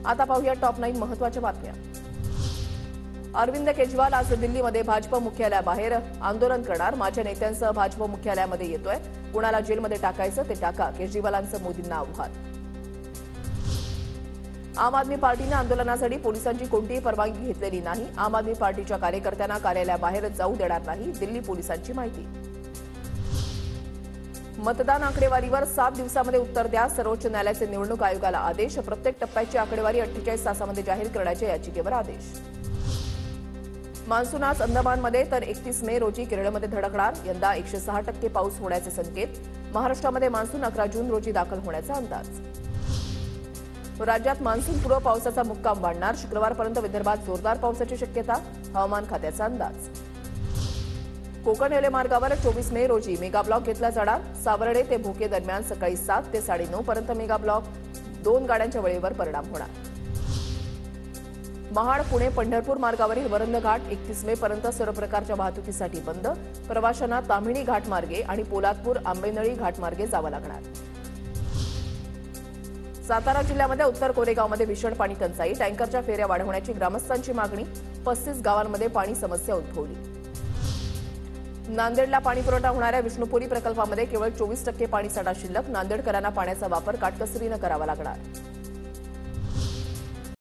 आता पाहूया टॉप 9 महत्त्वाच्या बातम्या। अरविंद केजरीवाल आज दिल्लीमध्ये भाजप मुख्यालयाबाहेर आंदोलन करणार। माझ्या नेत्यांसह भाजप मुख्यालयामध्ये येतोय, कुणाला जेलमध्ये टाकायचं ते टाका, केजरीवालांचं मोदींना आव्हान। आम आदमी पार्टीने आंदोलनासाठी पोलिसांची कोणतीही परवानगी घेतलेली नाही। आम आदमी पार्टीच्या कार्यकर्त्यांना कार्यालयाबाहेर जाऊ देणार नाही, दिल्ली पोलिसांची माहिती। मतदान आकडेवारीवर 7 दिवसांमध्ये उत्तर द्या, सर्वोच्च न्यायालयाचे निवडणूक आयोगाला आदेश। प्रत्येक टप्प्याची आकडेवारी 48 तासांमध्ये जाहीर करण्याच्या याचिकेवर आदेश। मान्सून आज अंदमानमध्ये तर 31 मे रोजी केरळमध्ये धडकणार। यंदा 106% पाऊस होण्याचे संकेत। महाराष्ट्रामध्ये मान्सून 11 जून रोजी दाखल होण्याचा अंदाज। राज्यात मान्सूनपूर्व पावसाचा मुक्काम वाढणार। शुक्रवारपर्यंत विदर्भात जोरदार पावसाची शक्यता, हवामान खात्याचा अंदाज। कोकण रेल्वे मार्गावर 24 मे रोजी मेगा ब्लॉक घेतला जाणार। सावर्डे ते भोके दरम्यान सकाळी 7 ते 9:30 पर्यंत मेगा ब्लॉक, 2 गाड्यांच्या वेळेवर परिणाम होणार। महाड पुणे पंढरपूर मार्गावरील वरंध घाट 31 मे पर्यंत सर्व प्रकारच्या वाहतुकीसाठी बंद। प्रवाशांना ताम्हिणी घाट मार्गे आणि पोलादपूर आंबेनळी घाट मार्गे जावं लागणार। सातारा जिल्ह्यामध्ये उत्तर कोरेगावमध्ये भीषण पाणी टंचाई, टँकरच्या फेऱ्या वाढवण्याची ग्रामस्थांची मागणी। 35 गावांमध्ये पाणी समस्या उद्भवली। नांदेडला पाणीपुरवठा होणाऱ्या विष्णुपुरी प्रकल्पामध्ये केवळ 24% पाणीसाठा शिल्लक। नांदेडकरांना पाण्याचा वापर काटकसरीने करावा लागणार।